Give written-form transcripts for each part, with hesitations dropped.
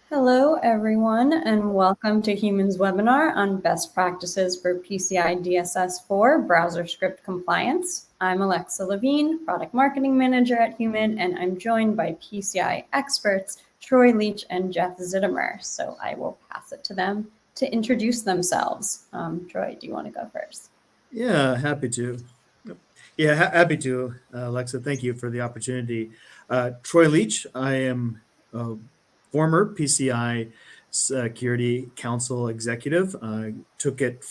Hello, everyone, and welcome to Human's webinar on best practices for PCI DSS 4 browser script compliance. I'm Alexa Levine, Product Marketing Manager at Human, and I'm joined by PCI experts Troy Leach and Jeff Zitomer. So I will pass it to them to introduce themselves. Troy, do you want to go first? Yeah, happy to. Happy to, Alexa. Thank you for the opportunity. Troy Leach, I am a former PCI Security Council executive. Took it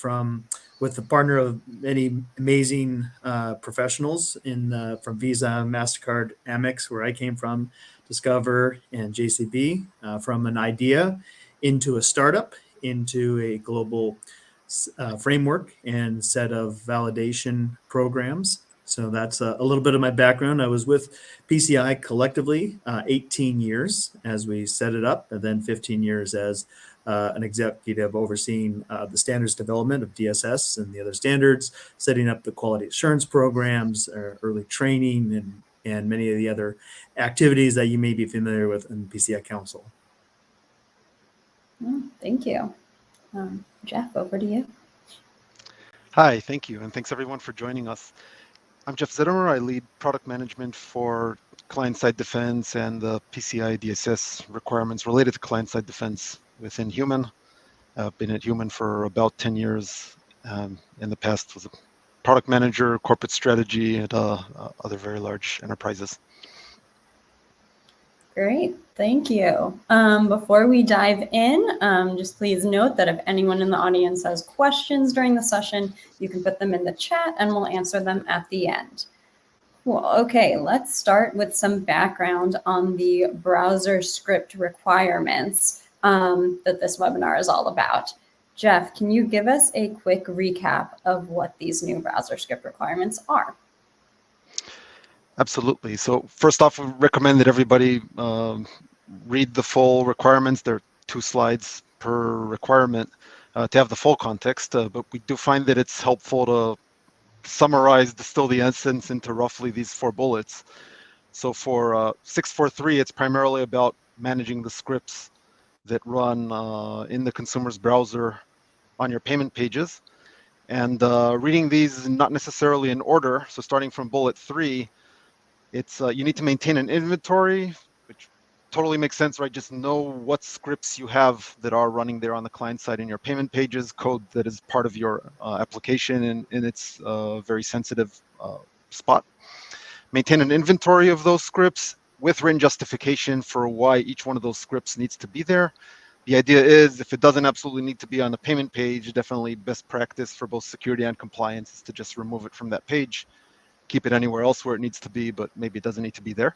with the partner of many amazing professionals from Visa, MasterCard, Amex, where I came from, Discover, and JCB, from an idea into a startup, into a global framework and set of validation programs. So that's a little bit of my background. I was with PCI collectively 18 years as we set it up, and then 15 years as an executive overseeing the standards development of DSS and the other standards, setting up the quality assurance programs, early training, and many of the other activities that you may be familiar with in PCI Council. Thank you. Jeff, over to you. Hi, thank you, and thanks everyone for joining us. I'm Jeff Zitomer. I lead product management for client-side defense and the PCI DSS requirements related to client-side defense within Human. I've been at Human for about 10 years. In the past, was a product manager, corporate strategy at other very large enterprises. Great, thank you. Before we dive in, just please note that if anyone in the audience has questions during the session, you can put them in the chat and we'll answer them at the end. Cool. Okay, let's start with some background on the browser script requirements that this webinar is all about. Jeff, can you give us a quick recap of what these new browser script requirements are? Absolutely. So first off, we recommend that everybody read the full requirements. There are 2 slides per requirement to have the full context, but we do find that it's helpful to summarize, distill the essence into roughly these 4 bullets. So for 643, it's primarily about managing the scripts that run in the consumer's browser on your payment pages. And reading these not necessarily in order, so starting from bullet 3, it's you need to maintain an inventory, which totally makes sense, right? Just know what scripts you have that are running there on the client side in your payment pages, code that is part of your application in its very sensitive spot. Maintain an inventory of those scripts with written justification for why each one of those scripts needs to be there. The idea is if it doesn't absolutely need to be on the payment page, definitely best practice for both security and compliance is to just remove it from that page. Keep it anywhere else where it needs to be, but maybe it doesn't need to be there.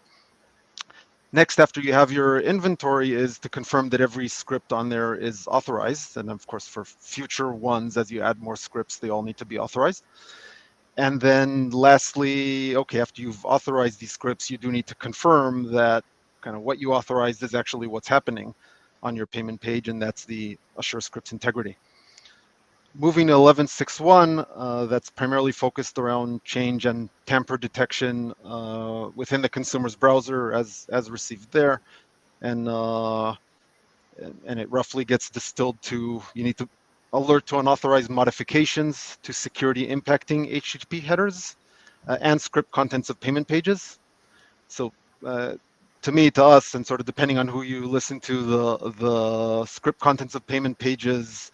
Next, after you have your inventory, is to confirm that every script on there is authorized. And of course, for future ones, as you add more scripts, they all need to be authorized. And then lastly, okay, after you've authorized these scripts, you do need to confirm that kind of what you authorized is actually what's happening on your payment page, and that's the assure scripts integrity. Moving to 11.6.1, that's primarily focused around change and tamper detection within the consumer's browser as received there, and it roughly gets distilled to you need to alert to unauthorized modifications to security impacting HTTP headers and script contents of payment pages. So to me, to us, and sort of depending on who you listen to, the script contents of payment pages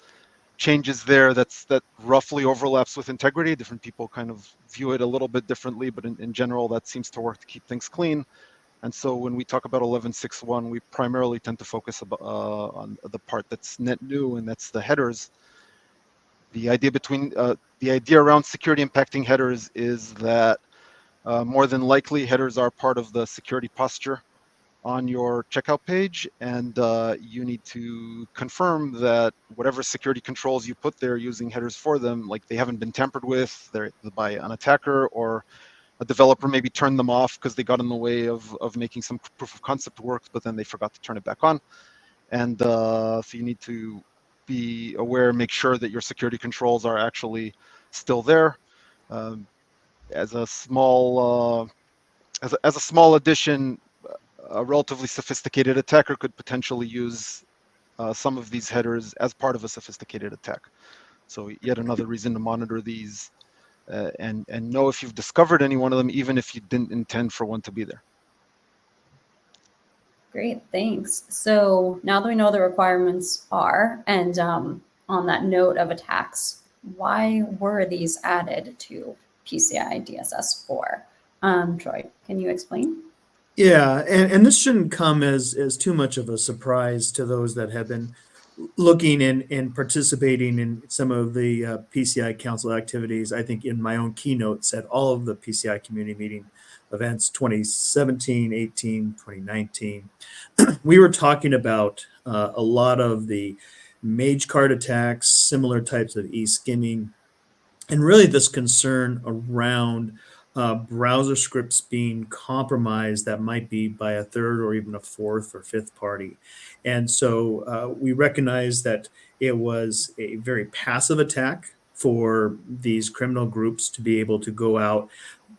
changes there that roughly overlaps with integrity. Different people kind of view it a little bit differently, but in general, that seems to work to keep things clean. And so when we talk about 11.6.1, we primarily tend to focus on the part that's net new, and that's the headers. The idea around security impacting headers is that more than likely headers are part of the security posture on your checkout page, and you need to confirm that whatever security controls you put there using headers for them, like they haven't been tampered with by an attacker, or a developer maybe turned them off because they got in the way of making some proof of concept work, but then they forgot to turn it back on. And so you need to be aware, make sure that your security controls are actually still there. As a small addition, a relatively sophisticated attacker could potentially use some of these headers as part of a sophisticated attack. So yet another reason to monitor these and know if you've discovered any one of them, even if you didn't intend for one to be there. Great, thanks. So now that we know the requirements are, and on that note of attacks, why were these added to PCI DSS 4? Troy, can you explain? Yeah, and this shouldn't come as too much of a surprise to those that have been looking and participating in some of the PCI Council activities. I think in my own keynotes at all of the PCI community meeting events, 2017, 18, 2019, we were talking about a lot of the mage card attacks, similar types of e-skimming, and really this concern around browser scripts being compromised that might be by a third or even a fourth or fifth party. And so we recognize that it was a very passive attack for these criminal groups to be able to go out,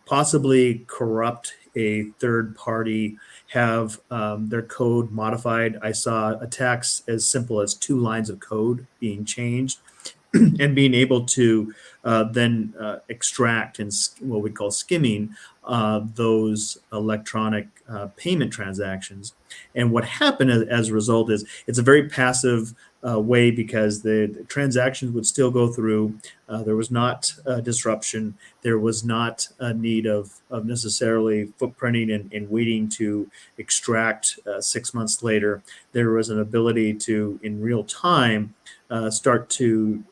possibly corrupt a third party, have their code modified. I saw attacks as simple as 2 lines of code being changed and being able to then extract and what we call skimming those electronic payment transactions. And what happened as a result is it's a very passive way because the transactions would still go through. There was not disruption. There was not a need of necessarily footprinting and waiting to extract 6 months later. There was an ability to, in real time, start to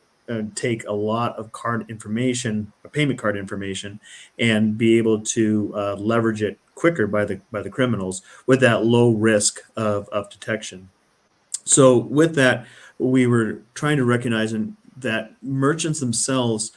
take a lot of card information, payment card information, and be able to leverage it quicker by the criminals with that low risk of detection. So with that, we were trying to recognize that merchants themselves,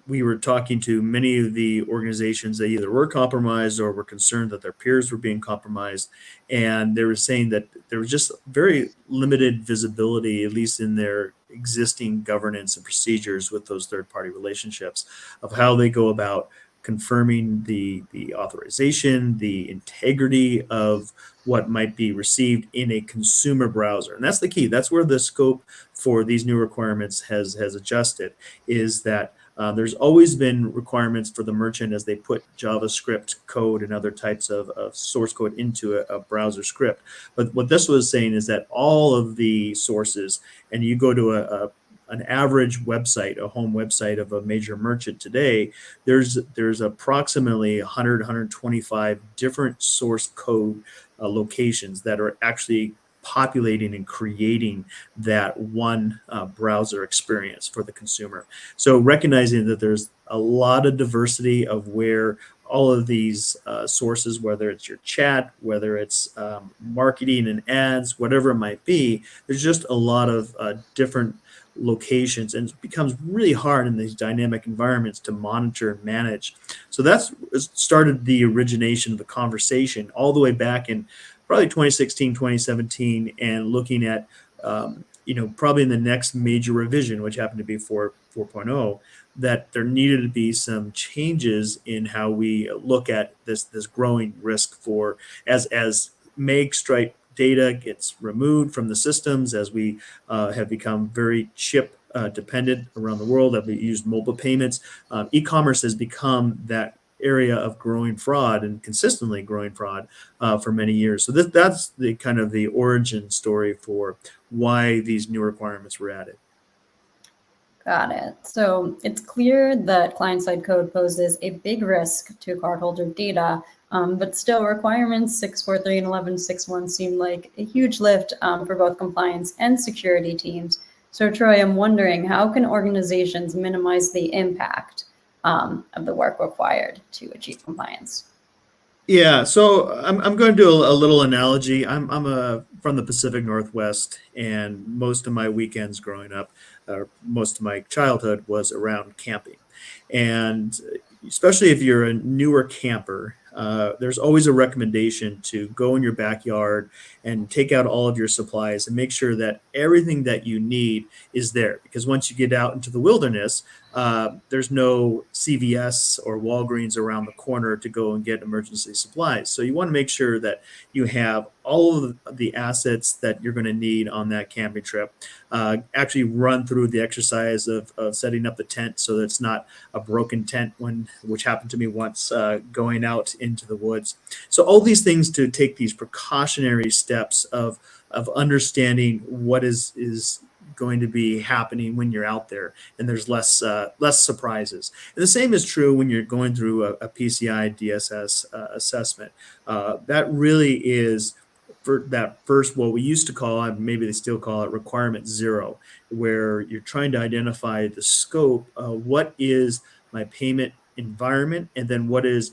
we were talking to many of the organizations that either were compromised or were concerned that their peers were being compromised. And they were saying that there was just very limited visibility, at least in their existing governance and procedures with those third-party relationships, of how they go about confirming the authorization, the integrity of what might be received in a consumer browser. And that's the key. That's where the scope for these new requirements has adjusted, is that there's always been requirements for the merchant as they put JavaScript code and other types of source code into a browser script. But what this was saying is that all of the sources, and you go to an average website, a home website of a major merchant today, there's approximately 100, 125 different source code locations that are actually populating and creating that one browser experience for the consumer. So recognizing that there's a lot of diversity of where all of these sources, whether it's your chat, whether it's marketing and ads, whatever it might be, there's just a lot of different locations, and it becomes really hard in these dynamic environments to monitor and manage. So that's started the origination of the conversation all the way back in probably 2016, 2017, and looking at, probably in the next major revision, which happened to be 4.0, that there needed to be some changes in how we look at this growing risk for as make stripe data gets removed from the systems, as we have become very chip dependent around the world, that we use mobile payments. E-commerce has become that area of growing fraud and consistently growing fraud for many years. So that's the kind of the origin story for why these new requirements were added. Got it. So it's clear that client-side code poses a big risk to cardholder data, but still requirements 643 and 1161 seem like a huge lift for both compliance and security teams. So Troy, I'm wondering, how can organizations minimize the impact of the work required to achieve compliance? Yeah, so I'm going to do a little analogy. I'm from the Pacific Northwest, and most of my weekends growing up, most of my childhood was around camping. And especially if you're a newer camper, there's always a recommendation to go in your backyard and take out all of your supplies and make sure that everything that you need is there. Because once you get out into the wilderness, there's no CVS or Walgreens around the corner to go and get emergency supplies. So you want to make sure that you have all of the assets that you're going to need on that camping trip. Actually run through the exercise of setting up the tent so that it's not a broken tent, which happened to me once going out into the woods. So all these things to take these precautionary steps of understanding what is going to be happening when you're out there, and there's less surprises. And the same is true when you're going through a PCI DSS assessment. That really is for that first, what we used to call, maybe they still call it, requirement zero, where you're trying to identify the scope of what is my payment environment, and then what is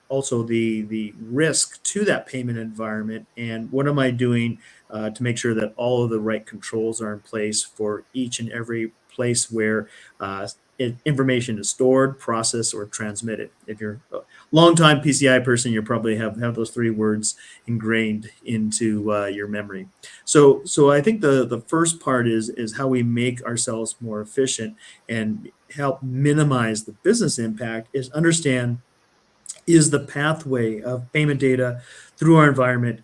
also the risk to that payment environment, and what am I doing to make sure that all of the right controls are in place for each and every place where information is stored, processed, or transmitted. If you're a longtime PCI person, you probably have those three words ingrained into your memory. So I think the first part is how we make ourselves more efficient and help minimize the business impact is understand, is the pathway of payment data through our environment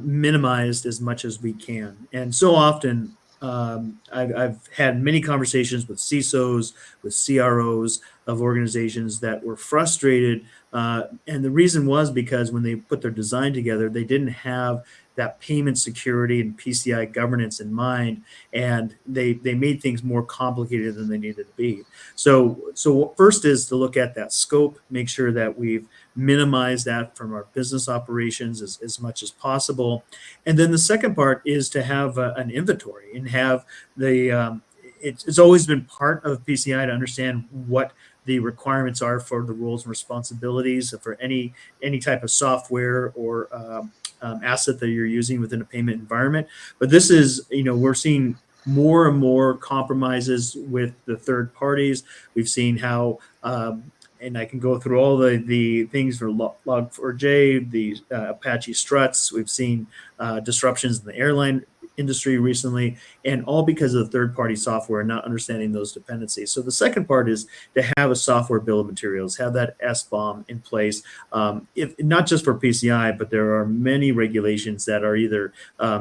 minimized as much as we can. And so often I've had many conversations with CISOs, with CROs of organizations that were frustrated. And the reason was because when they put their design together, they didn't have that payment security and PCI governance in mind, and they made things more complicated than they needed to be. So first is to look at that scope, make sure that we've minimized that from our business operations as much as possible. And then the second part is to have an inventory and have it's always been part of PCI to understand what the requirements are for the roles and responsibilities for any type of software or asset that you're using within a payment environment. But this is, we're seeing more and more compromises with the third parties. We've seen how, and I can go through all the things for Log4j, the Apache struts. We've seen disruptions in the airline industry recently, and all because of third-party software and not understanding those dependencies. So the second part is to have a software bill of materials, have that SBOM in place, if not just for PCI, but there are many regulations that are either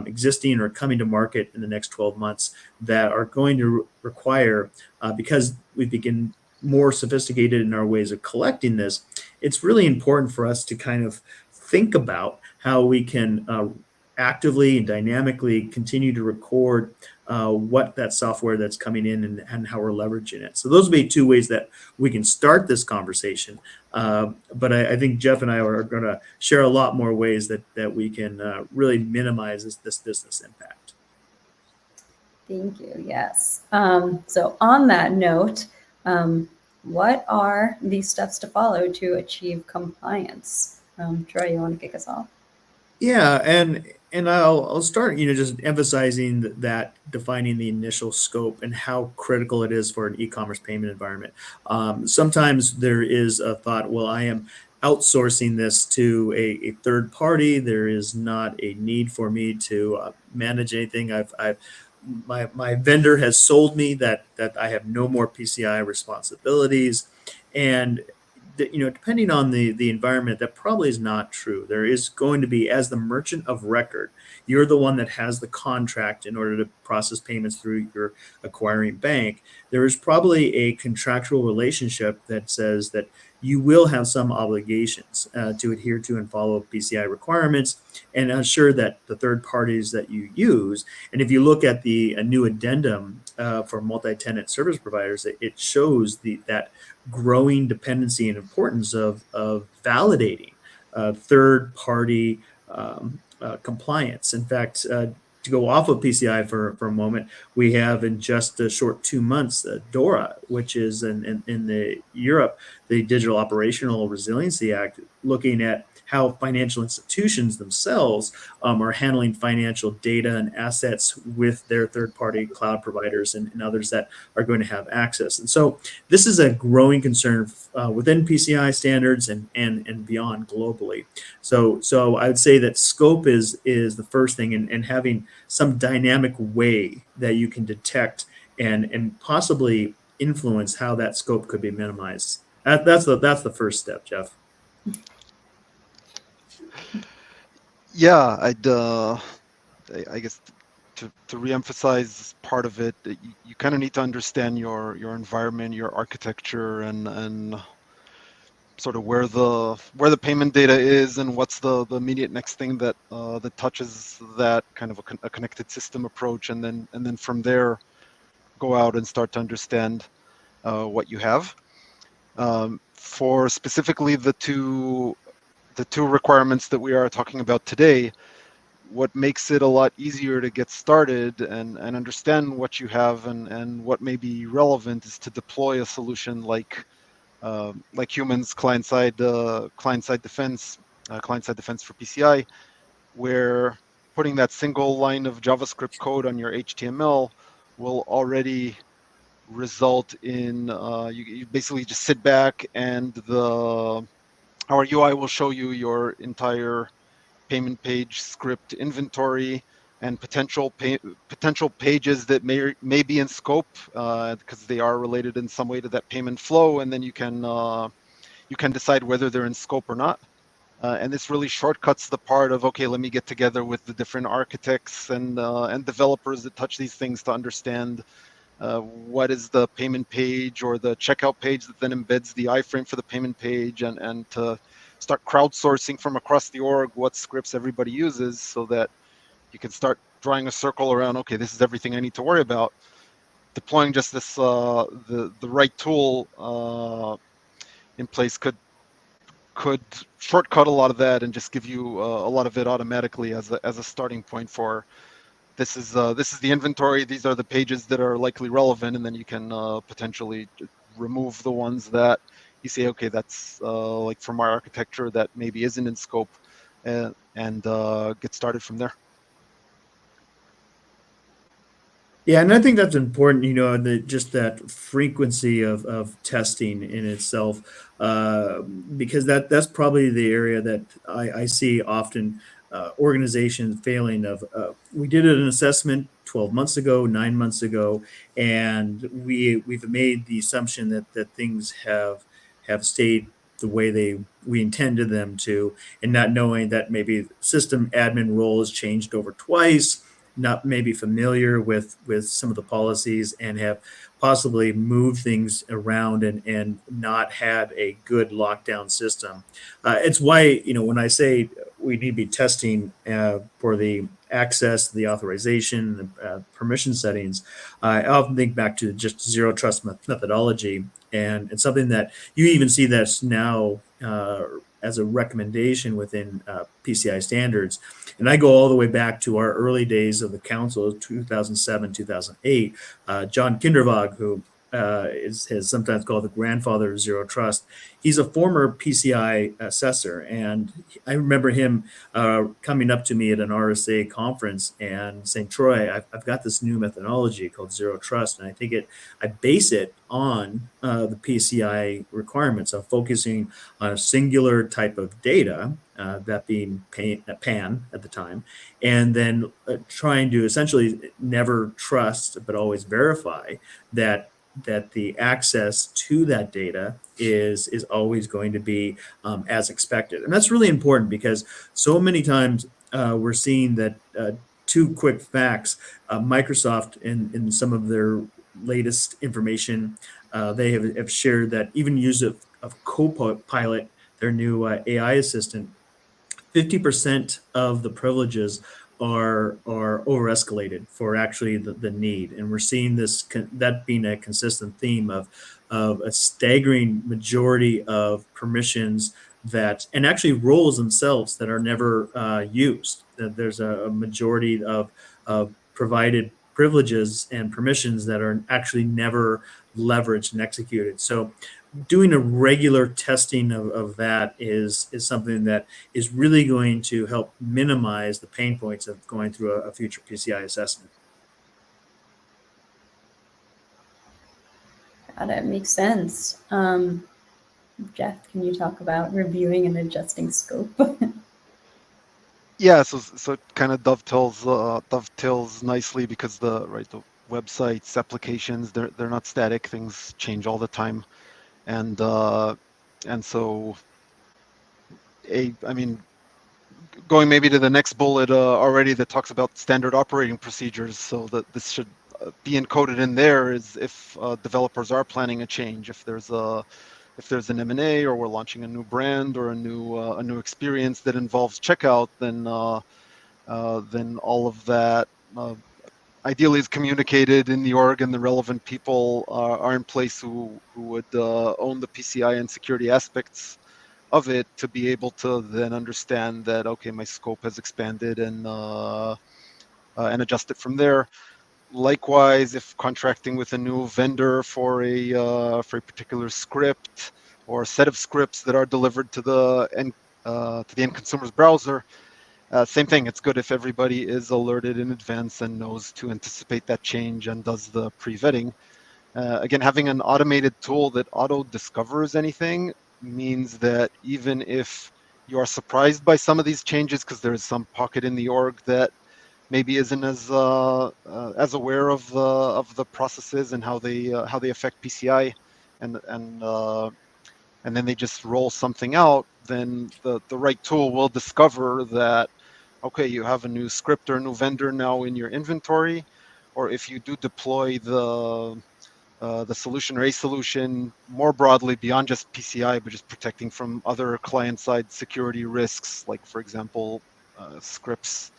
existing or coming to market in the next 12 months that are going to require, because we begin more sophisticated in our ways of collecting this, it's really important for us to kind of think about how we can actively and dynamically continue to record what that software that's coming in and how we're leveraging it. So those would be two ways that we can start this conversation. But I think Jeff and I are going to share a lot more ways that we can really minimize this business impact. Thank you. Yes. So on that note, what are the steps to follow to achieve compliance? Troy, you want to kick us off? Yeah, and I'll start, just emphasizing that defining the initial scope and how critical it is for an e-commerce payment environment. Sometimes there is a thought, well, I am outsourcing this to a third party. There is not a need for me to manage anything. My vendor has sold me that I have no more PCI responsibilities, and depending on the environment, that probably is not true. There is going to be, as the merchant of record, you're the one that has the contract in order to process payments through your acquiring bank. There is probably a contractual relationship that says that you will have some obligations to adhere to and follow PCI requirements and ensure that the third parties that you use. And if you look at a new addendum for multi-tenant service providers, it shows that growing dependency and importance of validating third-party compliance. In fact, to go off of PCI for a moment, we have in just a short 2 months, DORA, which is in the Europe, the Digital Operational Resiliency Act, looking at how financial institutions themselves are handling financial data and assets with their third-party cloud providers and others that are going to have access. And so this is a growing concern within PCI standards and beyond globally. So I would say that scope is the first thing, and having some dynamic way that you can detect and possibly influence how that scope could be minimized. That's the first step, Jeff. Yeah, I guess to reemphasize part of it, that you kind of need to understand your environment, your architecture, and sort of where the payment data is and what's the immediate next thing that that touches that kind of a connected system approach, and then from there go out and start to understand what you have. For specifically the two requirements that we are talking about today, what makes it a lot easier to get started and understand what you have and what may be relevant is to deploy a solution like humans client-side defense, client-side defense for PCI, where putting that single line of JavaScript code on your HTML will already result in you basically just sit back and our UI will show you your entire payment page script inventory and potential pages that may be in scope because they are related in some way to that payment flow, and then you can decide whether they're in scope or not. And this really shortcuts the part of, okay, let me get together with the different architects and developers that touch these things to understand what is the payment page or the checkout page that then embeds the iframe for the payment page, and to start crowdsourcing from across the org what scripts everybody uses so that you can start drawing a circle around, okay, this is everything I need to worry about. Deploying just this the right tool in place could shortcut a lot of that and just give you a lot of it automatically as a starting point for this is the inventory. These are the pages that are likely relevant, and then you can potentially remove the ones that you say, okay, that's like from our architecture that maybe isn't in scope, and get started from there. Yeah, and I think that's important, just that frequency of testing in itself, because that's probably the area that I see often organizations failing of. We did an assessment 12 months ago, 9 months ago, and we've made the assumption that things have stayed the way we intended them to, and not knowing that maybe system admin role has changed over twice, not maybe familiar with some of the policies, and have possibly moved things around and not had a good lockdown system. It's why, when I say we need to be testing for the access, the authorization, the permission settings, I often think back to just zero trust methodology, and it's something that you even see that's now as a recommendation within PCI standards. And I go all the way back to our early days of the council, 2007, 2008. John Kindervag, who is sometimes called the grandfather of zero trust, he's a former PCI assessor. And I remember him coming up to me at an RSA conference and saying, Troy, I've got this new methodology called zero trust. And I base it on the PCI requirements of focusing on a singular type of data, that being PAN at the time, and then trying to essentially never trust but always verify that the access to that data is always going to be as expected. And that's really important because so many times we're seeing that two quick facts. Microsoft in some of their latest information, they have shared that even use of Copilot, their new AI assistant, 50% of the privileges are over escalated for actually the need, and we're seeing that being a consistent theme of a staggering majority of permissions and actually roles themselves that are never used. There's a majority of provided privileges and permissions that are actually never leveraged and executed. So doing a regular testing of that is something that is really going to help minimize the pain points of going through a future PCI assessment. Got it. Makes sense. Jeff, can you talk about reviewing and adjusting scope? Yeah, so it kind of dovetails nicely because the websites, applications, they're not static. Things change all the time, and so I mean, going maybe to the next bullet already that talks about standard operating procedures, so that this should be encoded in there is if developers are planning a change, if there's an M&A or we're launching a new brand or a new experience that involves checkout, then all of that ideally is communicated in the org, and the relevant people are in place who would own the PCI and security aspects of it to be able to then understand that, okay, my scope has expanded and adjust it from there. Likewise, if contracting with a new vendor for a particular script or a set of scripts that are delivered to the end consumer's browser, same thing. It's good if everybody is alerted in advance and knows to anticipate that change and does the pre-vetting. Again, having an automated tool that auto-discovers anything means that even if you are surprised by some of these changes, because there is some pocket in the org that maybe isn't as aware of the processes and how they affect PCI, and then they just roll something out, then the right tool will discover that, okay, you have a new script or a new vendor now in your inventory, or if you do deploy the solution or a solution more broadly beyond just PCI, but just protecting from other client-side security risks, like, for example, scripts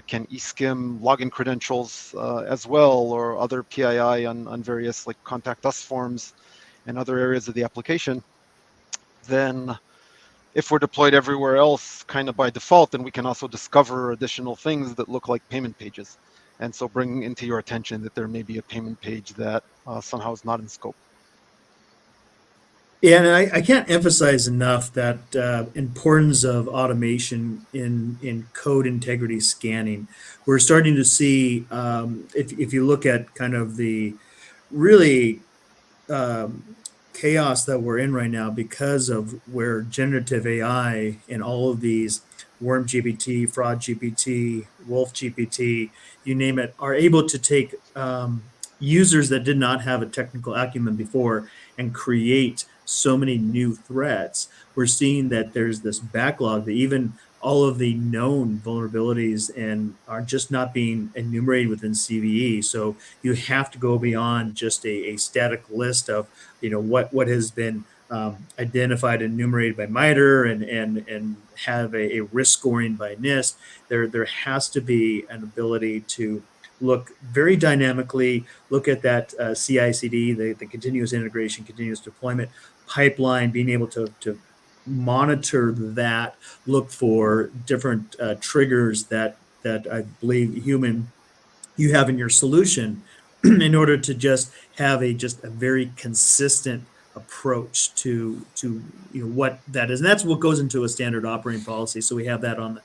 can e-skim login credentials as well, or other PII on various like contact us forms and other areas of the application. Then if we're deployed everywhere else kind of by default, then we can also discover additional things that look like payment pages. And so bring into your attention that there may be a payment page that somehow is not in scope. Yeah, and I can't emphasize enough that importance of automation in code integrity scanning. We're starting to see, if you look at kind of the really chaos that we're in right now because of where generative AI and all of these Worm GPT, Fraud GPT, Wolf GPT, you name it, are able to take users that did not have a technical acumen before and create so many new threats. We're seeing that there's this backlog that even all of the known vulnerabilities and are just not being enumerated within CVE. So you have to go beyond just a static list of, what has been identified and enumerated by MITRE and have a risk scoring by NIST. There has to be an ability to look very dynamically, look at that CI/CD, the continuous integration, continuous deployment pipeline, being able to monitor that, look for different triggers that I believe you have in your solution in order to just have a very consistent approach to what that is. And that's what goes into a standard operating policy. So we have that on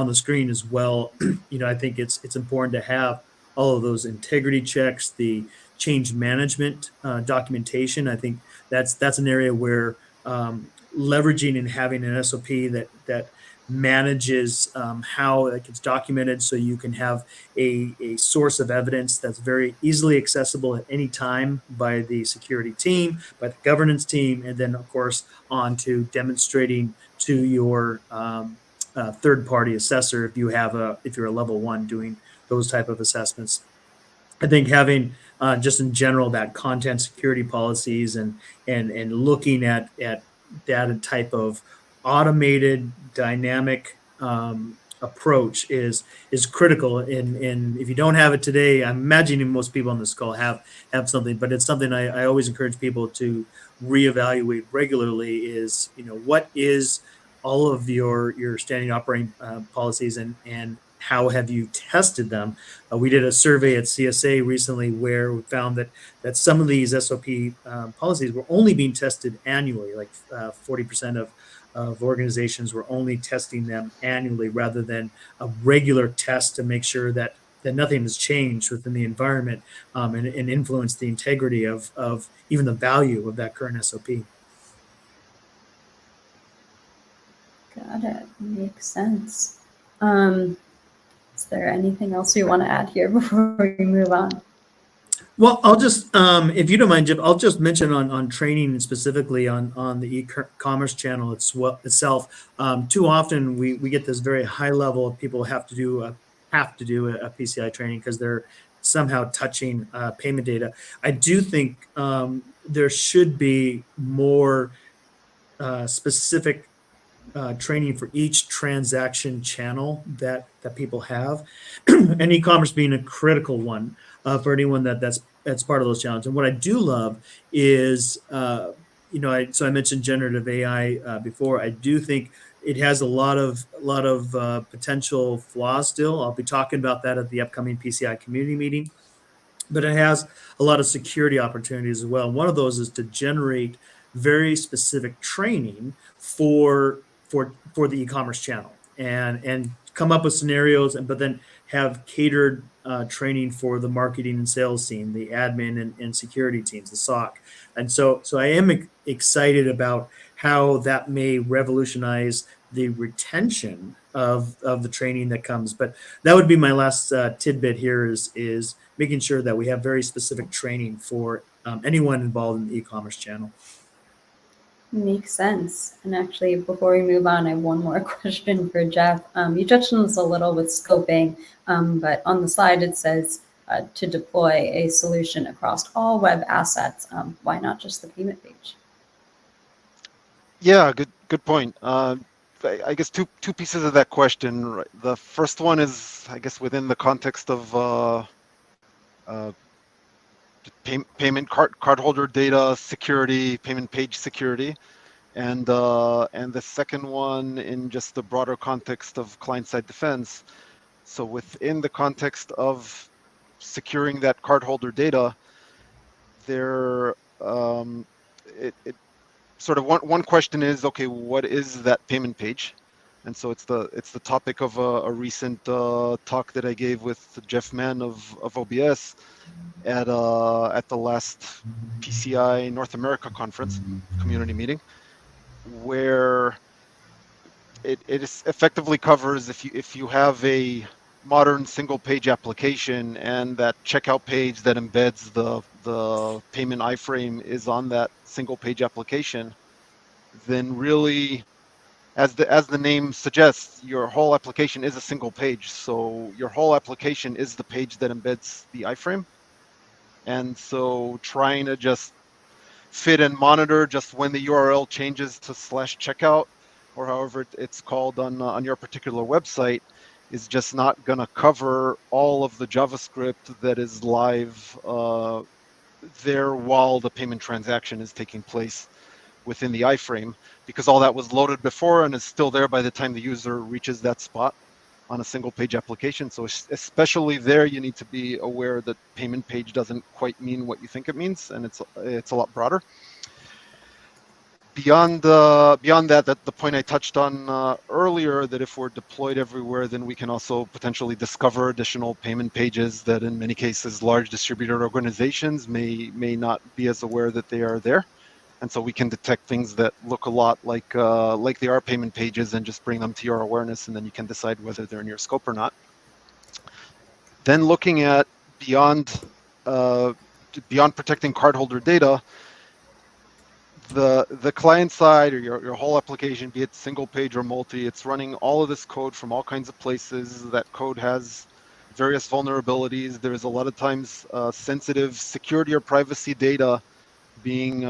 the screen as well. I think it's important to have all of those integrity checks, the change management documentation. I think that's an area where leveraging and having an SOP that manages how it gets documented, so you can have a source of evidence that's very easily accessible at any time by the security team, by the governance team, and then of course on to demonstrating to your third-party assessor if you're a level 1 doing those type of assessments. I think having just in general that content security policies and looking at that type of automated dynamic approach is critical. And if you don't have it today, I'm imagining most people on this call have something, but it's something I always encourage people to reevaluate regularly is, what is all of your standing operating policies and how have you tested them? We did a survey at CSA recently where we found that some of these SOP policies were only being tested annually, like 40% of organizations were only testing them annually rather than a regular test to make sure that nothing has changed within the environment and influence the integrity of even the value of that current SOP. Got it. Makes sense. Is there anything else you want to add here before we move on? Well, I'll just, if you don't mind, Jeff, I'll just mention on training and specifically on the e-commerce channel itself. Too often we get this very high level of people have to do a PCI training because they're somehow touching payment data. I do think there should be more specific training for each transaction channel that people have, and e-commerce being a critical one for anyone that's part of those challenges. And what I do love is, so I mentioned generative AI before. I do think it has a lot of potential flaws still. I'll be talking about that at the upcoming PCI community meeting. But it has a lot of security opportunities as well. One of those is to generate very specific training for the e-commerce channel and come up with scenarios, but then have catered training for the marketing and sales team, the admin and security teams, the SOC. And so I am excited about how that may revolutionize the retention of the training that comes. But that would be my last tidbit here is making sure that we have very specific training for anyone involved in the e-commerce channel. Makes sense. And actually, before we move on, I have one more question for Jeff. You touched on this a little with scoping, but on the slide it says to deploy a solution across all web assets. Why not just the payment page? Yeah, good point. I guess two pieces of that question. The first one is, I guess, within the context of payment cardholder data security, payment page security, and the second one in just the broader context of client-side defense. So within the context of securing that cardholder data, there it sort of one question is, okay, what is that payment page? And so it's the topic of a recent talk that I gave with Jeff Mann of OBS at the last PCI North America conference community meeting, where it effectively covers if you have a modern single page application and that checkout page that embeds the payment iframe is on that single page application, then really, as the name suggests, your whole application is a single page. So your whole application is the page that embeds the iframe. And so trying to just fit and monitor just when the URL changes to /checkout or however it's called on your particular website is just not going to cover all of the JavaScript that is live there while the payment transaction is taking place within the iframe, because all that was loaded before and is still there by the time the user reaches that spot on a single page application. So especially there, you need to be aware that payment page doesn't quite mean what you think it means, and it's a lot broader. Beyond that, the point I touched on earlier, that if we're deployed everywhere, then we can also potentially discover additional payment pages that in many cases large distributed organizations may not be as aware that they are there. And so we can detect things that look a lot like they are payment pages and just bring them to your awareness, and then you can decide whether they're in your scope or not. Then looking at beyond protecting cardholder data, the client side or your whole application, be it single page or multi, it's running all of this code from all kinds of places. That code has various vulnerabilities. There's a lot of times sensitive security or privacy data being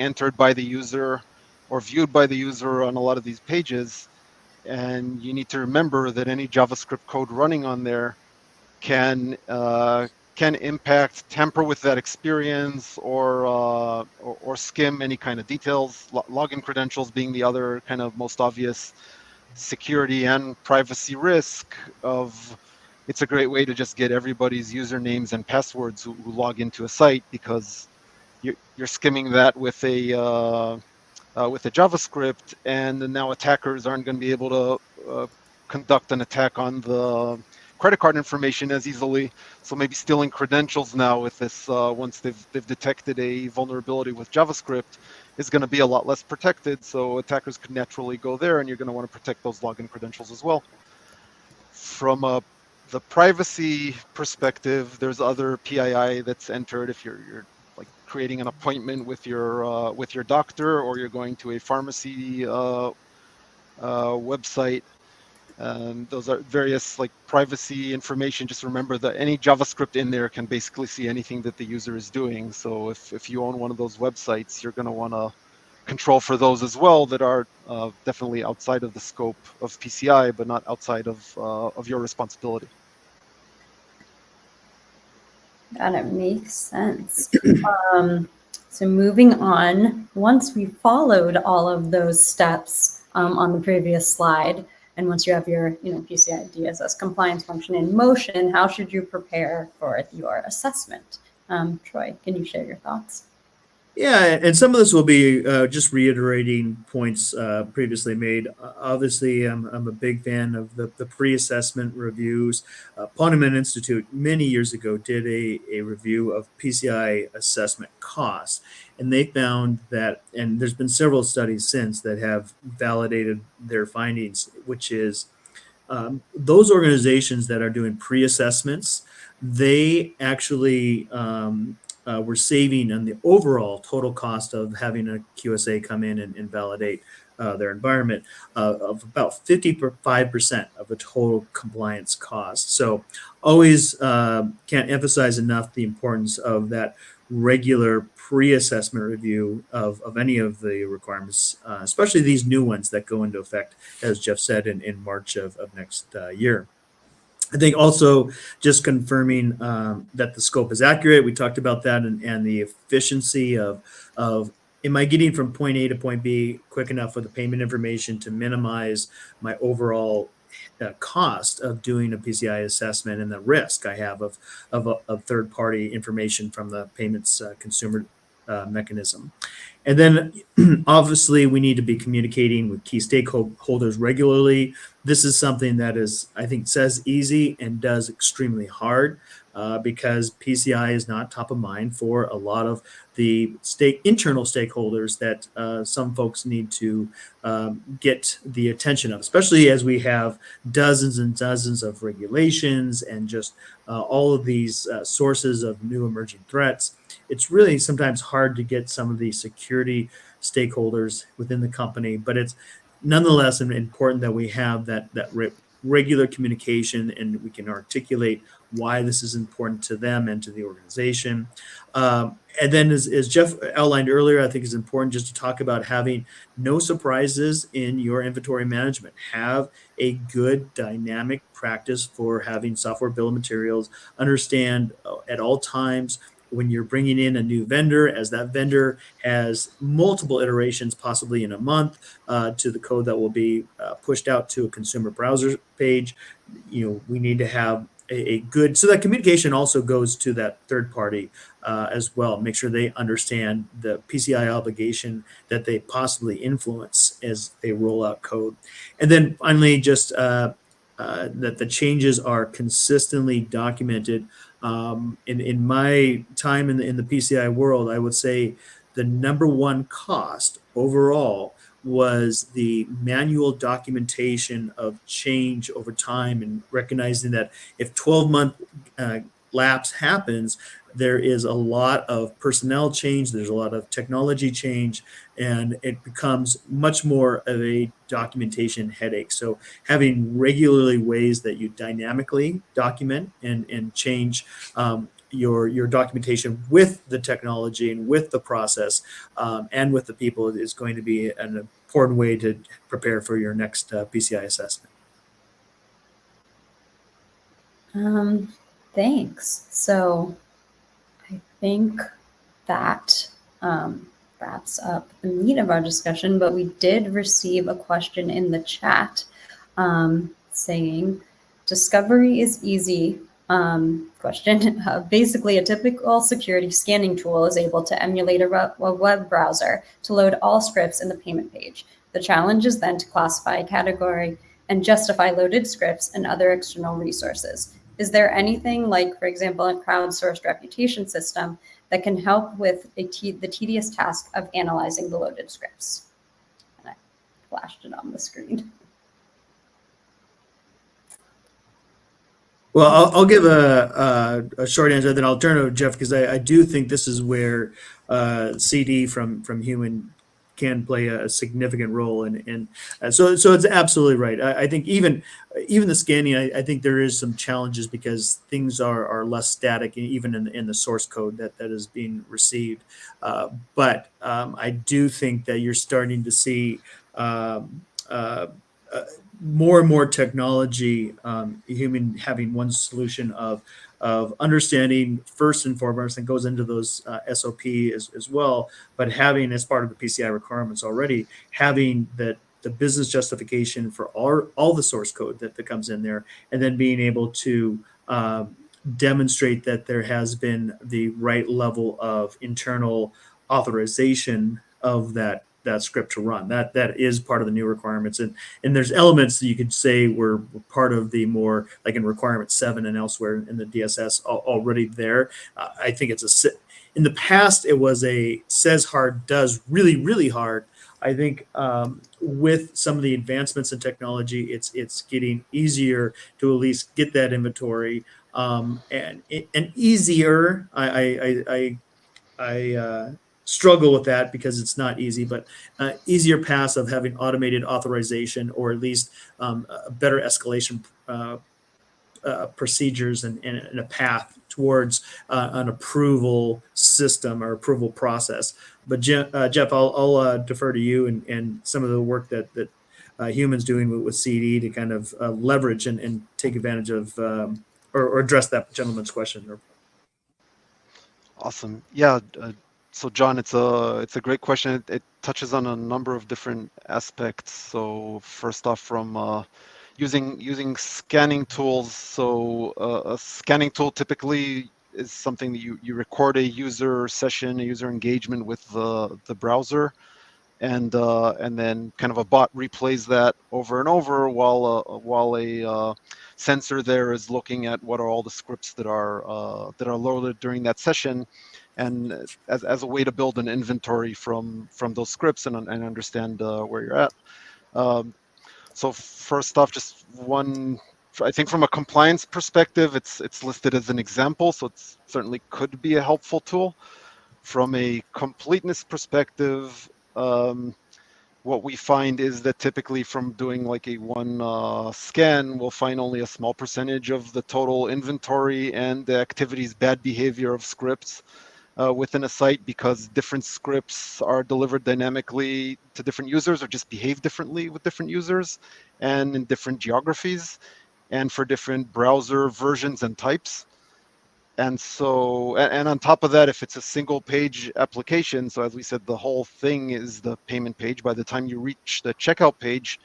entered by the user or viewed by the user on a lot of these pages. And you need to remember that any JavaScript code running on there can impact, tamper with that experience, or skim any kind of details. Login credentials being the other kind of most obvious security and privacy risk of. It's a great way to just get everybody's usernames and passwords who log into a site, because you're skimming that with a JavaScript, and now attackers aren't going to be able to conduct an attack on the credit card information as easily. So maybe stealing credentials now with this, once they've detected a vulnerability with JavaScript, is going to be a lot less protected. So attackers could naturally go there, and you're going to want to protect those login credentials as well. From a the privacy perspective, there's other PII that's entered if you're like creating an appointment with your doctor, or you're going to a pharmacy website. Those are various like privacy information. Just remember that any JavaScript in there can basically see anything that the user is doing. So if you own one of those websites, you're going to want to control for those as well that are definitely outside of the scope of PCI, but not outside of your responsibility. That makes sense. So moving on, once we followed all of those steps on the previous slide, and once you have your PCI DSS compliance function in motion, how should you prepare for your assessment? Troy, can you share your thoughts? Yeah, and some of this will be just reiterating points previously made. Obviously, I'm a big fan of the pre-assessment reviews. Poneman Institute many years ago did a review of PCI assessment costs, and they found that, and there's been several studies since that have validated their findings, which is those organizations that are doing pre-assessments, they actually we're saving on the overall total cost of having a QSA come in and validate their environment of about 55% of the total compliance cost. So always can't emphasize enough the importance of that regular pre-assessment review of any of the requirements, especially these new ones that go into effect, as Jeff said, in March of next year. I think also just confirming that the scope is accurate. We talked about that, and the efficiency of am I getting from point A to point B quick enough with the payment information to minimize my overall cost of doing a PCI assessment and the risk I have of third-party information from the payments consumer mechanism. And then obviously we need to be communicating with key stakeholders regularly. This is something that is, I think, says easy and does extremely hard because PCI is not top of mind for a lot of the internal stakeholders that some folks need to get the attention of, especially as we have dozens and dozens of regulations and just all of these sources of new emerging threats. It's really sometimes hard to get some of the security stakeholders within the company, but it's nonetheless important that we have that regular communication and we can articulate why this is important to them and to the organization. And then as Jeff outlined earlier, I think it's important just to talk about having no surprises in your inventory management. Have a good dynamic practice for having software bill of materials. Understand at all times when you're bringing in a new vendor, as that vendor has multiple iterations, possibly in a month, to the code that will be pushed out to a consumer browser page, we need to have a good, so that communication also goes to that third party as well. Make sure they understand the PCI obligation that they possibly influence as they roll out code. And then finally, just that the changes are consistently documented. In my time in the PCI world, I would say the number one cost overall was the manual documentation of change over time, and recognizing that if 12-month lapse happens, there is a lot of personnel change, there's a lot of technology change, and it becomes much more of a documentation headache. So having regularly ways that you dynamically document and change your documentation with the technology and with the process and with the people is going to be an important way to prepare for your next PCI assessment. Thanks. So I think that wraps up the meat of our discussion, but we did receive a question in the chat saying, discovery is easy. Question. Basically, a typical security scanning tool is able to emulate a web browser to load all scripts in the payment page. The challenge is then to classify a category and justify loaded scripts and other external resources. Is there anything like, for example, a crowdsourced reputation system that can help with the tedious task of analyzing the loaded scripts? And I flashed it on the screen. Well, I'll give a short answer, then I'll turn it over to Jeff, because I do think this is where CD from human can play a significant role, and so it's absolutely right. I think even the scanning, I think there is some challenges because things are less static, even in the source code that is being received. But I do think that you're starting to see more and more technology, human having one solution of understanding first and foremost, and goes into those SOP as well, but having as part of the PCI requirements already, having the business justification for all the source code that comes in there, and then being able to demonstrate that there has been the right level of internal authorization of that script to run. That is part of the new requirements, and there's elements that you could say were part of the more, like in requirement 7 and elsewhere in the DSS already there. I think in the past it was a says hard, does really, really hard. I think with some of the advancements in technology, it's getting easier to at least get that inventory, and easier. I struggle with that because it's not easy, but easier paths of having automated authorization, or at least better escalation procedures and a path towards an approval system or approval process. But Jeff, I'll defer to you and some of the work that humans doing with CD to kind of leverage and take advantage of or address that gentleman's question. Awesome. Yeah. So John, it's a great question. It touches on a number of different aspects. So first off, from using scanning tools. So a scanning tool typically is something that you record a user session, a user engagement with the browser, and then kind of a bot replays that over and over while a sensor there is looking at what are all the scripts that are loaded during that session, and as a way to build an inventory from those scripts and understand where you're at. So first off, just one, I think from a compliance perspective, it's listed as an example, so it certainly could be a helpful tool. From a completeness perspective, what we find is that typically from doing like a one scan, we'll find only a small percentage of the total inventory and the activity's bad behavior of scripts within a site, because different scripts are delivered dynamically to different users or just behave differently with different users and in different geographies and for different browser versions and types. And so, and on top of that, if it's a single page application, so as we said, the whole thing is the payment page. By the time you reach the checkout page,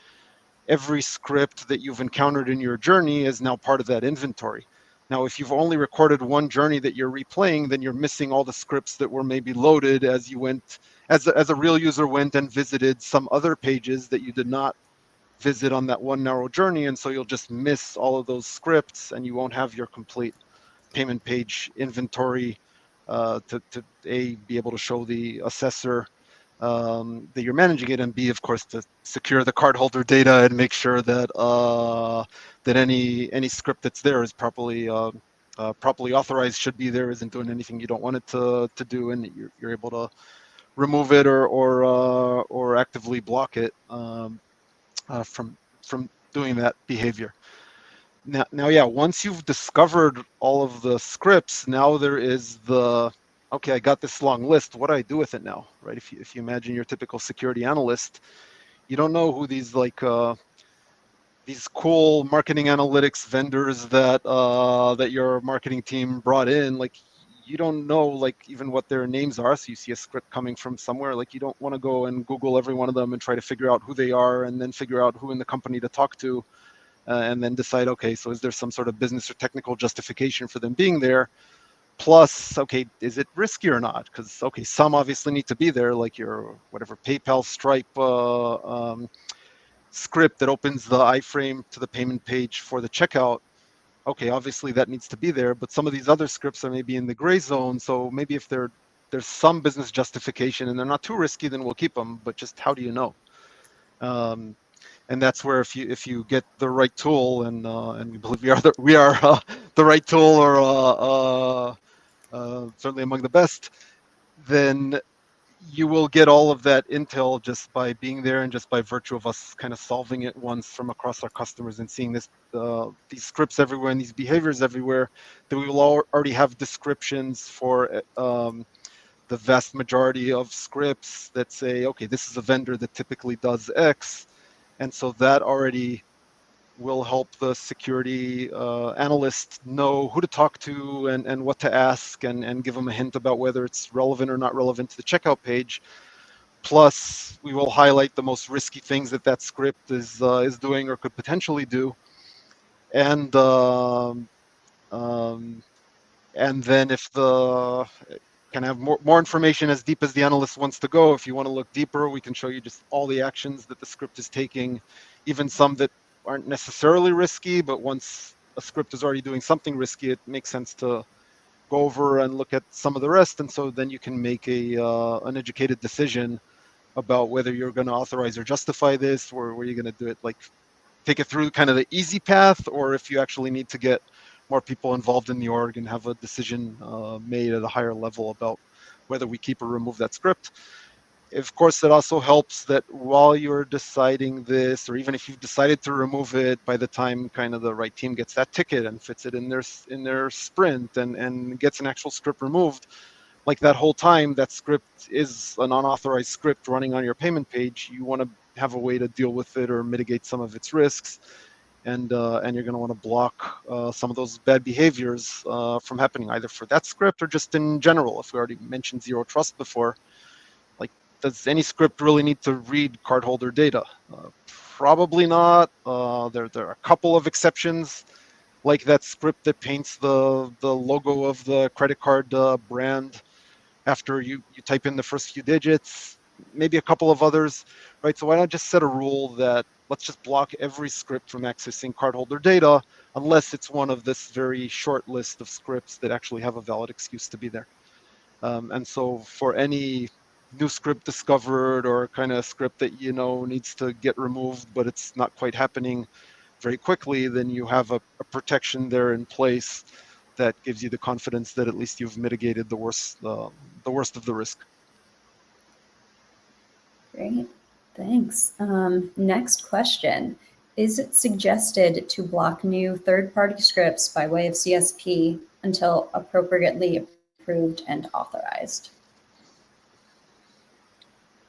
every script that you've encountered in your journey is now part of that inventory. Now, if you've only recorded one journey that you're replaying, then you're missing all the scripts that were maybe loaded as you went, as a real user went and visited some other pages that you did not visit on that one narrow journey. And so you'll just miss all of those scripts and you won't have your complete payment page inventory to A, be able to show the assessor that you're managing it, and B, of course, to secure the cardholder data and make sure that that any script that's there is properly authorized, should be there, isn't doing anything you don't want it to do, and you're able to remove it or actively block it from doing that behavior. Now, yeah, once you've discovered all of the scripts, now there is the, okay, I got this long list. What do I do with it now, right? If you imagine your typical security analyst, you don't know who these these cool marketing analytics vendors that your marketing team brought in, like, you don't know like even what their names are. So you see a script coming from somewhere, like you don't want to go and Google every one of them and try to figure out who they are and then figure out who in the company to talk to. And then decide, okay, so is there some sort of business or technical justification for them being there? Plus, okay, is it risky or not? Because, okay, some obviously need to be there, like your whatever PayPal, Stripe script that opens the iframe to the payment page for the checkout. Okay, obviously that needs to be there, but some of these other scripts are maybe in the gray zone. So maybe if there's some business justification and they're not too risky, then we'll keep them. But just how do you know? And that's where if you get the right tool, and we believe we are the right tool or certainly among the best, then you will get all of that intel just by being there and just by virtue of us kind of solving it once from across our customers and seeing these scripts everywhere and these behaviors everywhere, that we will already have descriptions for the vast majority of scripts that say, okay, this is a vendor that typically does X. And so that already will help the security analyst know who to talk to and what to ask and give them a hint about whether it's relevant or not relevant to the checkout page. Plus, we will highlight the most risky things that script is doing or could potentially do. And then if the can have more information as deep as the analyst wants to go. If you want to look deeper, we can show you just all the actions that the script is taking, even some that aren't necessarily risky, but once a script is already doing something risky, it makes sense to go over and look at some of the rest. And so then you can make an educated decision about whether you're going to authorize or justify this, or where you're going to do it, like take it through kind of the easy path, or if you actually need to get more people involved in the org and have a decision made at a higher level about whether we keep or remove that script. Of course, it also helps that while you're deciding this, or even if you've decided to remove it, by the time kind of the right team gets that ticket and fits it in their sprint and gets an actual script removed, like that whole time, that script is an unauthorized script running on your payment page. You want to have a way to deal with it or mitigate some of its risks. And you're going to want to block some of those bad behaviors from happening, either for that script or just in general. If we already mentioned zero trust before, like, does any script really need to read cardholder data? Probably not. There are a couple of exceptions, like that script that paints the logo of the credit card brand after you type in the first few digits. Maybe a couple of others, right? So why not just set a rule that let's just block every script from accessing cardholder data unless it's one of this very short list of scripts that actually have a valid excuse to be there. And so for any new script discovered or kind of script that you know needs to get removed, but it's not quite happening very quickly, then you have a protection there in place that gives you the confidence that at least you've mitigated the worst of the risk. Great, thanks. Next question. Is it suggested to block new third-party scripts by way of CSP until appropriately approved and authorized?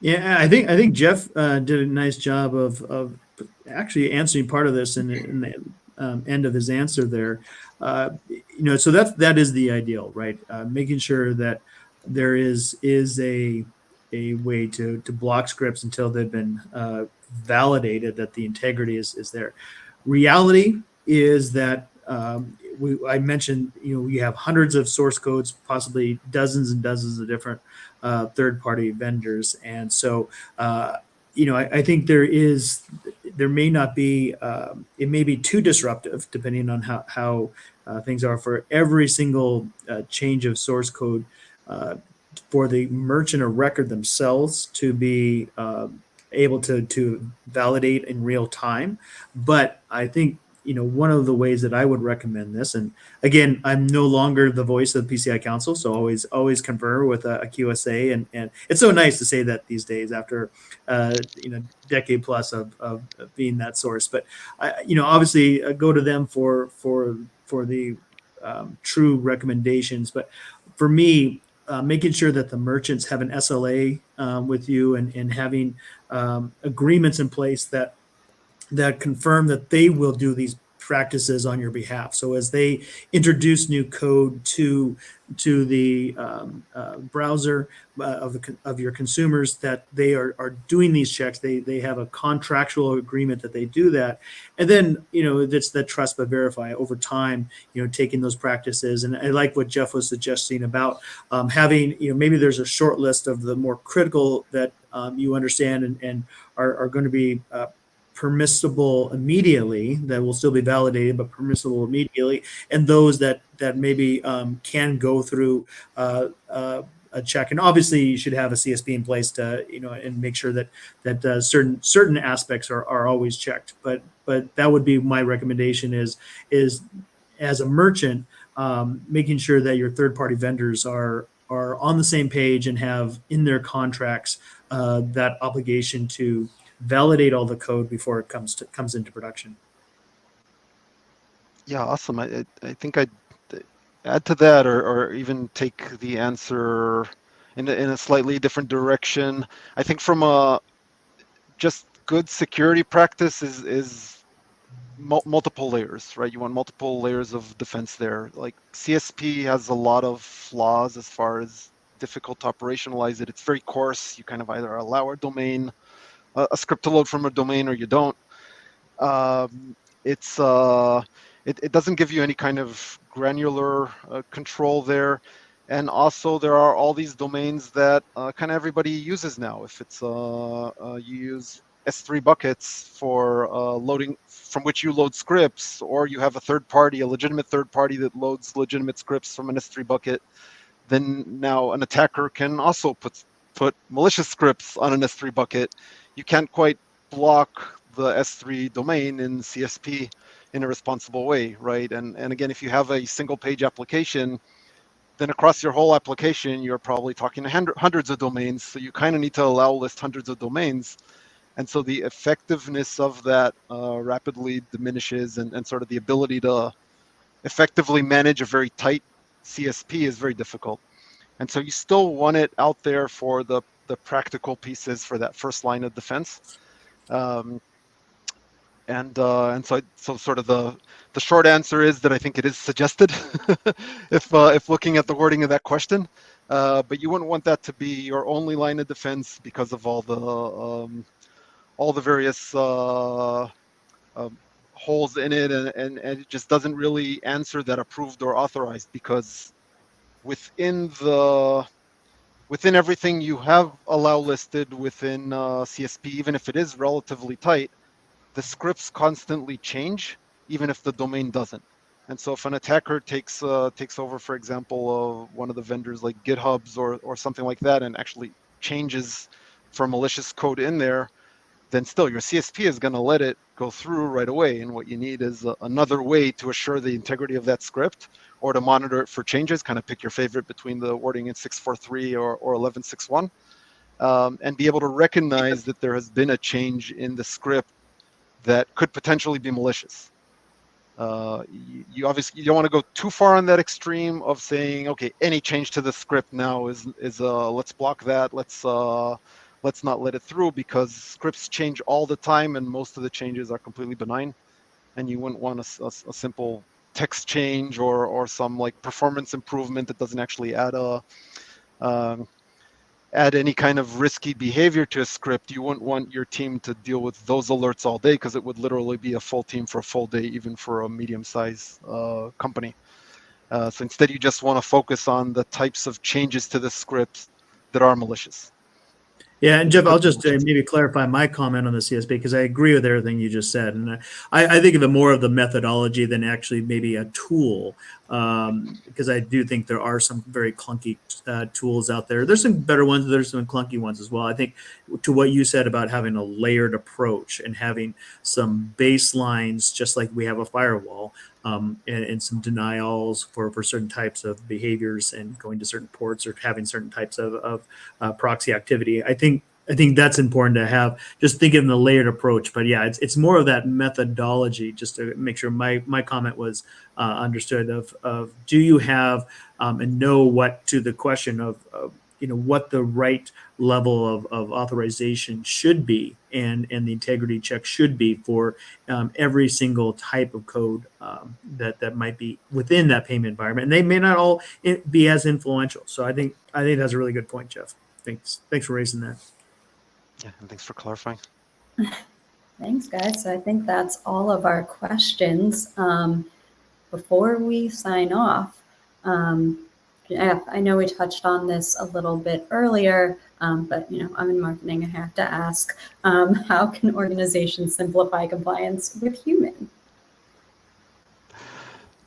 Yeah, I think Jeff did a nice job of actually answering part of this in the end of his answer there. So that is the ideal, right? Making sure that there is a way to block scripts until they've been validated that the integrity is there. Reality is that I mentioned, we have hundreds of source codes, possibly dozens and dozens of different third-party vendors, and so I think there may not be, it may be too disruptive depending on how things are for every single change of source code for the merchant or record themselves to be able to validate in real time. But I think, one of the ways that I would recommend this, and again, I'm no longer the voice of the PCI Council, so always confer with a QSA, and it's so nice to say that these days after decade plus of being that source. But obviously go to them for the true recommendations. But for me, making sure that the merchants have an SLA with you and having agreements in place that confirm that they will do these practices on your behalf. So as they introduce new code to the browser of your consumers, that they are doing these checks. They have a contractual agreement that they do that, and then it's the trust but verify over time. Taking those practices, and I like what Jeff was suggesting about having maybe there's a short list of the more critical that you understand and are going to be permissible immediately, that will still be validated, but permissible immediately, and those that maybe can go through a check. And obviously, you should have a CSP in place to and make sure that certain aspects are always checked. But that would be my recommendation is as a merchant, making sure that your third-party vendors are on the same page and have in their contracts that obligation to validate all the code before it comes into production. Yeah, awesome. I think I'd add to that, or even take the answer in a slightly different direction. I think from a just good security practice is multiple layers, right? You want multiple layers of defense there. Like CSP has a lot of flaws as far as difficult to operationalize it. It's very coarse. You kind of either allow a domain, a script to load from a domain, or you don't. It doesn't give you any kind of granular control there. And also there are all these domains that kind of everybody uses now. If it's you use S3 buckets for loading, from which you load scripts, or you have a legitimate third party that loads legitimate scripts from an S3 bucket, then now an attacker can also put malicious scripts on an S3 bucket. You can't quite block the S3 domain in CSP in a responsible way, right? And again, if you have a single page application, then across your whole application, you're probably talking to hundreds of domains. So you kind of need to allow list hundreds of domains. And so the effectiveness of that rapidly diminishes, and sort of the ability to effectively manage a very tight CSP is very difficult. And so you still want it out there for the practical pieces for that first line of defense. And so sort of the short answer is that I think it is suggested if looking at the wording of that question, but you wouldn't want that to be your only line of defense because of all the various holes in it, and it just doesn't really answer that approved or authorized, because within everything you have allow listed within CSP, even if it is relatively tight, the scripts constantly change, even if the domain doesn't. And so if an attacker takes over, for example, one of the vendors like GitHub's or something like that, and actually changes for malicious code in there, then still your CSP is going to let it go through right away. And what you need is another way to assure the integrity of that script, or to monitor it for changes. Kind of pick your favorite between the wording in 643 or 1161, and be able to recognize that there has been a change in the script that could potentially be malicious. You obviously, you don't want to go too far on that extreme of saying, okay, any change to the script now is let's block that, let's not let it through, because scripts change all the time and most of the changes are completely benign, and you wouldn't want a simple text change or some like performance improvement that doesn't actually add any kind of risky behavior to a script. You wouldn't want your team to deal with those alerts all day, because it would literally be a full team for a full day, even for a medium-sized company. So instead, you just want to focus on the types of changes to the scripts that are malicious. Yeah, and Jeff, I'll just maybe clarify my comment on the CSP, because I agree with everything you just said. And I think of it more of the methodology than actually maybe a tool, because I do think there are some very clunky tools out there. There's some better ones, there's some clunky ones as well. I think to what you said about having a layered approach and having some baselines, just like we have a firewall, and some denials for certain types of behaviors and going to certain ports or having certain types of proxy activity. I think that's important to have. Just think of the layered approach. But yeah, it's more of that methodology, just to make sure my comment was understood of do you have and know what, to the question of what the right level of authorization should be, and the integrity check should be for every single type of code that might be within that payment environment. And they may not all be as influential. So I think that's a really good point, Jeff. Thanks for raising that. Yeah, and thanks for clarifying. Thanks, guys. So I think that's all of our questions. Before we sign off, I know we touched on this a little bit earlier, but I'm in marketing. I have to ask: how can organizations simplify compliance with human?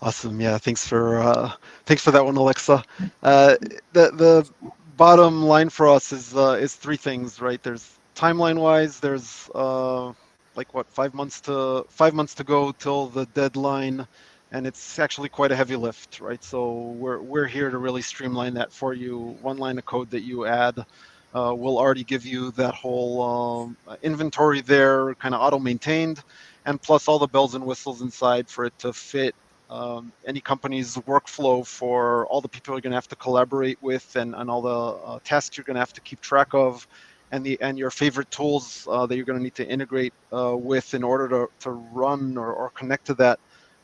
Awesome. Yeah, thanks for that one, Alexa. The bottom line for us is three things, right? There's timeline-wise. There's 5 months to go till the deadline, and it's actually quite a heavy lift, right? So we're here to really streamline that for you. One line of code that you add will already give you that whole inventory there, kind of auto-maintained, and plus all the bells and whistles inside for it to fit any company's workflow for all the people you're going to have to collaborate with, and all the tasks you're going to have to keep track of, and your favorite tools that you're going to need to integrate with in order to run or connect to that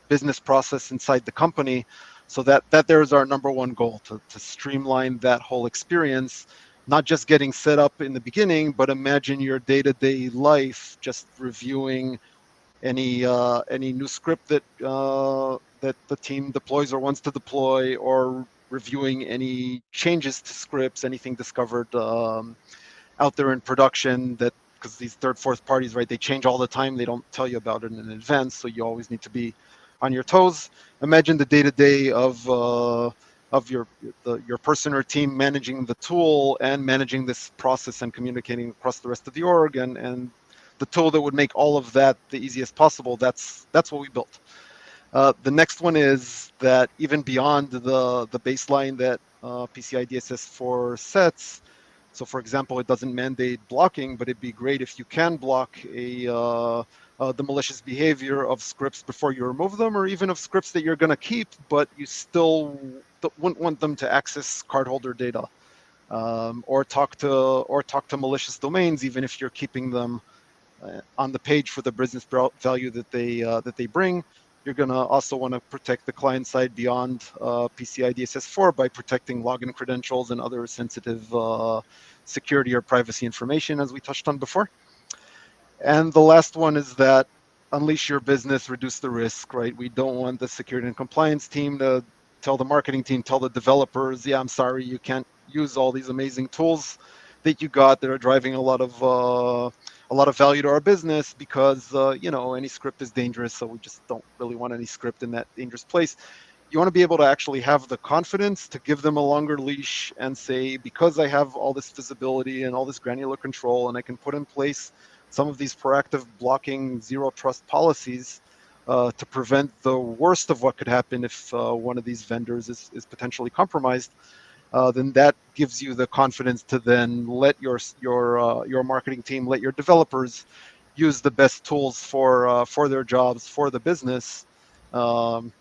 business process inside the company. So that there's our number one goal, to streamline that whole experience, not just getting set up in the beginning, but imagine your day-to-day life just reviewing any new script that the team deploys or wants to deploy, or reviewing any changes to scripts, anything discovered out there in production, that because these third, fourth parties, right, they change all the time. They don't tell you about it in advance, so you always need to be on your toes. Imagine the day-to-day of your person or team managing the tool and managing this process and communicating across the rest of the org, and the tool that would make all of that the easiest possible. That's what we built. The next one is that even beyond the baseline that PCI DSS 4 sets. So, for example, it doesn't mandate blocking, but it'd be great if you can block the malicious behavior of scripts before you remove them, or even of scripts that you're going to keep, but you still wouldn't want them to access cardholder data, or talk to malicious domains, even if you're keeping them on the page for the business value that they bring. You're going to also want to protect the client side beyond PCI DSS 4 by protecting login credentials and other sensitive security or privacy information, as we touched on before. And the last one is that unleash your business, reduce the risk, right? We don't want the security and compliance team to tell the marketing team, tell the developers, yeah, I'm sorry, you can't use all these amazing tools that you got that are driving a lot of value to our business, because any script is dangerous, so we just don't really want any script in that dangerous place. You want to be able to actually have the confidence to give them a longer leash and say, because I have all this visibility and all this granular control, and I can put in place some of these proactive blocking zero trust policies to prevent the worst of what could happen if one of these vendors is potentially compromised, then that gives you the confidence to then let your marketing team, let your developers use the best tools for their jobs, for the business, while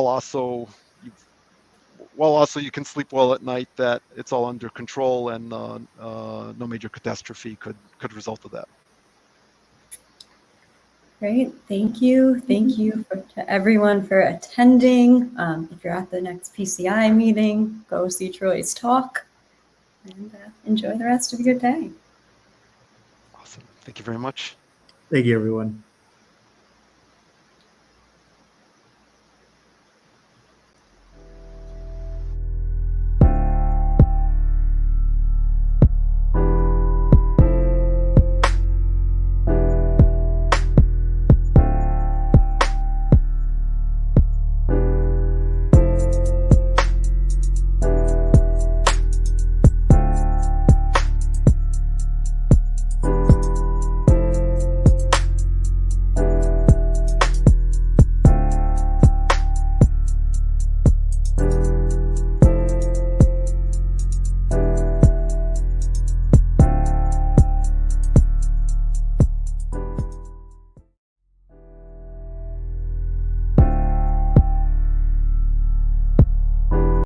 also you can sleep well at night that it's all under control and no major catastrophe could result of that. Great, thank you. Thank you to everyone for attending. If you're at the next PCI meeting, go see Troy's talk, and enjoy the rest of your day. Awesome. Thank you very much. Thank you, everyone.